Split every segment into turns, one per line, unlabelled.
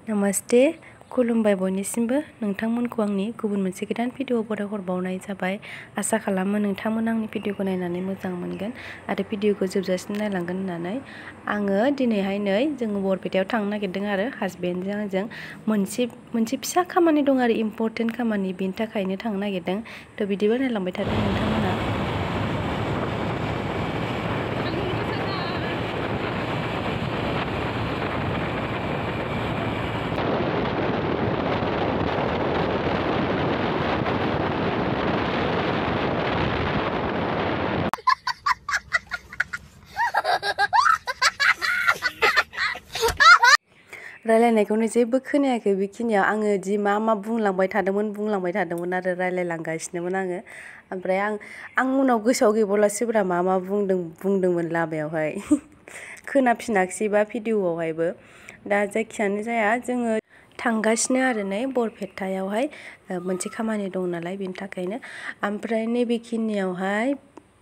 नमस्ते खुलुमबाय बयनिसिमबो नोंथांमोनखौ आंनि गुबुन मोनसे गोदान भिडिअ बरायहरबावनाय जाबाय। आसा खालामो नोंथांमोन आंनि भिडिअखौ नायनानै मोजां मोनगोन आरो भिडिअखौ जोबजासिम नायलांगोन होननानै। आङो दिनैहाय जोङो बरपेटायाव थांनो नागिरदों आरो हासबेन्डजों आंजों मोनसे फिसा खामानि दं आरो इम्परटेन्ट खामानि, बेनि थाखायनो थांनो नागिरदों। थ' बिदिबा नायलांबाय थादों नोंथांमोना। रायलायनायखौनो जेबो खोनायाखै बेखिनियाव आङो दि मा बुंलांबाय थादोंमोन आरो रायलायलांगासिनोमोन आङो। ओमफ्राय आं उनाव गोसोआव गैबावलासैब्रा मा बुंदोंमोन लामायावहाय खोनाफिनाखिसैबा भिडिअआवहायबो। दा जायखियानो जाया जोङो थांगासिनो आरो बरपेटायावहाय मोनसे खामानि दं नालाय बेनि थाखायनो। ओमफ्राय नैबेखिनियावहाय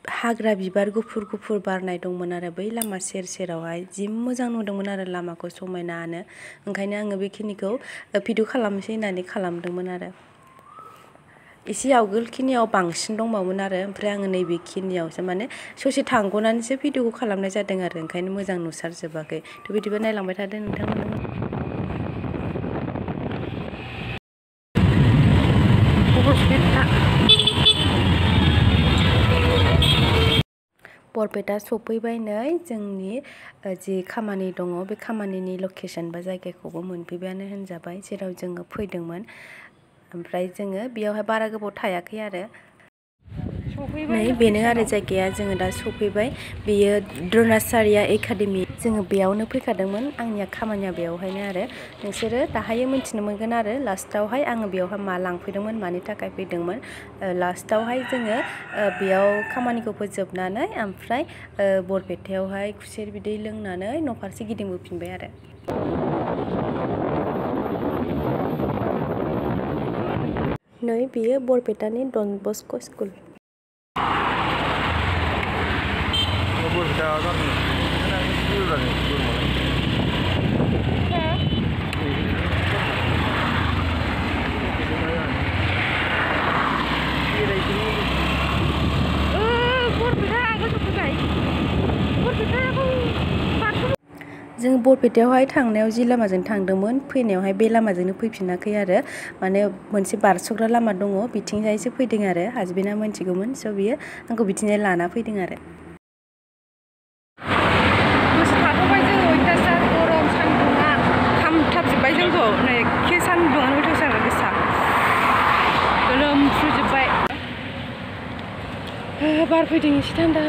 हाग्रा बिबार गुफुर बारनाय दंमोन आरो बै लामा सेरावहाय जि मोजां नुदोंमोन आरो लामाखौ समायनानो। ओंखायनो आङो बेखिनिखौ भिडिअ खालामनोसै होननानै खालामदोंमोन आरो। एसे आवगोलखिनियाव बांसिन दंबावोमोन आरो ओमफ्राय आङो नैबेखिनियावसो माने ससे थांग'नानैसो भिडिअखौ खालामनाय जादों आरो ओंखायनो मोजां नुसारजोबाखै। थ' बिदिबा नायलांबाय थादों नोंथांमोना। बरपेटा सफैबाय जोंनि जि खामानि दङ बे खामानिनि लकेसन बा जायगाखौबो मोनफैबायानो होनजाबाय जेराव जोङो फैदोंमोन। ओमफ्राय जोङो बेयावहाय बारा गोबाव थायाखै आरो बेनो आरो जायगाया। जोङो दा सफैबाय, बेयो द्रनाचार्य एकाडेमि। जोङो बेयावनो फैखादोंमोन, आंनिया खामानिया बेयावहायनो आरो नोंसोरो दाहायो मिन्थिनो मोनगोन आरो लास्टावहाय आङो बेयावहाय मा लांफैदोंमोन, मानि थाखाय फैदोंमोन। लास्टावहाय जोङो बेयाव खामानिखौ फोजोबनानै ओमफ्राय बरपेटायावहाय खुसेर बिदै लोंनानै न'फारसे गिदिंबोफिनबाय आरो। बेयो बरपेटानि डन बस्क' स्कुल। जों बरपेटायावहाय थांनायाव जि लामाजों थांदोंमोन फैनायावहाय बे लामाजोंनो फैफिनाखै आरो माने मोनसे बारस'ग्रा लामा दङ बिथिंजायसो फैदों आरो हासबेन्डआ मिथिगौमोन, स' बियो आंखौ बिथिंजाय लाना फैदों आरो। दसे थाथ'बाय जोङो, अयथासार गरम सान्दुङा खामथाबजोब्बाय जोंखौ। एखे सान्दुङानो अयथासार गोसा गोलोमफ्रुजोब्बाय। बार फैदों एसे थान्दा।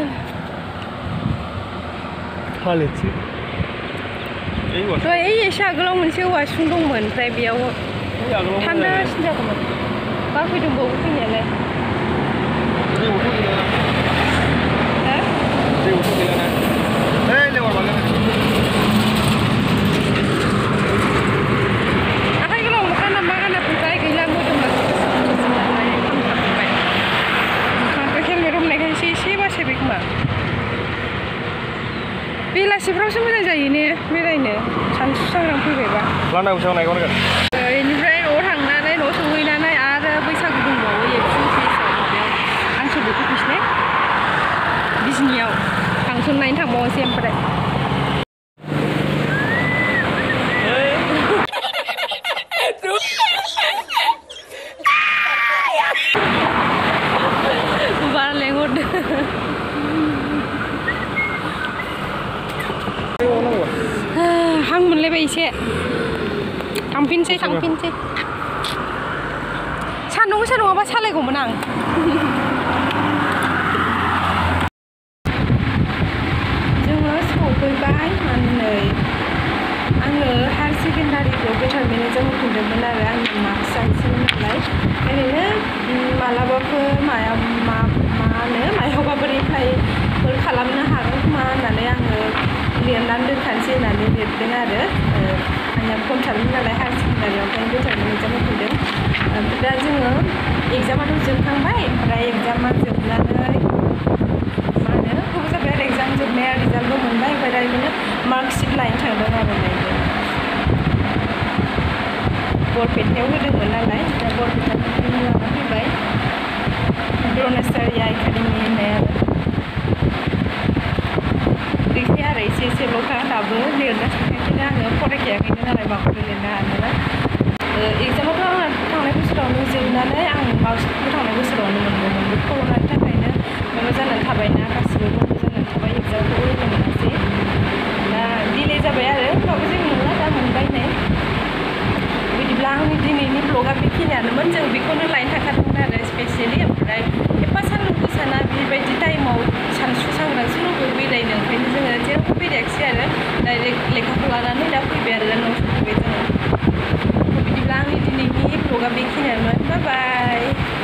एसे आगोलाव मोनसे औवासुं दंमोन, ओमफ्राय बेयाव थान्दासिन जागौमोन। बार फैदोंबावो फैनायालाय। आखाइ गोलाव गाना मा गाना फैबाय गैला, मोदोमा खामथाबजोब्बाय। मोखांखौ हेलमेट हमनायखायसो एसे बासायबाय खोमा। बेलासिफ्रावसो मोजां जायो ने बेरायनो, सानसु सांग्रां फैबायबा। बेनिफ्राय न'आव थांनानै न'आव सहैनानै आरो बैसागु दंबावो एप्रिल माबायाव आनसलिक अफिसनि बिजनियाव फांसन नायनो थांबावनोसै। ओमफ्राय बार लेंहरदों। हां मोनलायबाय एसे। थांफिनसै सान्दुं गोसा नङाबा सालायगौमोन आं। जोङो सफैबाय। आङो हायार सेकेन्डारिखौ बेटारमेन्टजों होफिनदोंमोन आरो आंनि मार्कस जाहैसैमोन नालाय। ओरैनो मालाबाफोर मायावबाफोर एप्लाइफोर खालामनो हागोन खोमा होननानै आङो लिरनानै दोनखानोसै होननानै लिरदों आरो। आंना खमथारमोन नालाय हायार सेकेन्डारियाव, ओमफ्राय बेटारमेन्ट एग्जाम होफिनदों। ओमफ्राय दा जोङो एग्जामाथ' जोबखांबाय, ओमफ्राय एग्जामा जोबनानै गोबाव जाबाय आरो एग्जाम जोबनाया, रिजाल्टबो मोनबाय। ओमफ्राय दा बिदिनो मार्कशिट लायनो थांदों आरो बरपेटायाव होदोंमोन नालाय दा बरपेटानिफ्रायनो लाना फैबाय द्र'णेश्वरी एकाडेमि होननाय आरो गैखाया आरो एसेल'खा दाबो लिरनो थाखायनो आङो फरायखायाखैनो नालाय माखौबो लिरनो हानो एगजामाथ' आंना थांनाय बोसोरावनो जोबनानै आं मार्कशिटखौ थांनाय बोसोरावनो मोनगौमोन बे कर'नानि थाखायनो माबा जानानै थाबायना गासिबो बन्द' जानानै थाबाय एगजामखौबो होनो मोनासै दा डिले जाबाय आरो होमबाबो जेबो नंला दा मोनबाय नै बिदिब्ला आंनि दिनैनि ब्लगा बेखिनियानोमोन जों बेखौनो लायनो थांखादोंमोन आरो स्पेसियेलि ओमफ्राय एफा सान्दुं गोसाना बेबायदि टाइमाव सानसु सांग्रांसो लुबैयो बेरायनो ओंखायनो जोङो जेरावबो बेरायाखिसै आरो डाइरेक्ट लेखाखौ लानानै दा फैबाय आरो दा न'आव सफैबाय जोङो बिदिब्ला आंनि दिनैनि ब्लगा बेखिनियानोमोन बाय बाय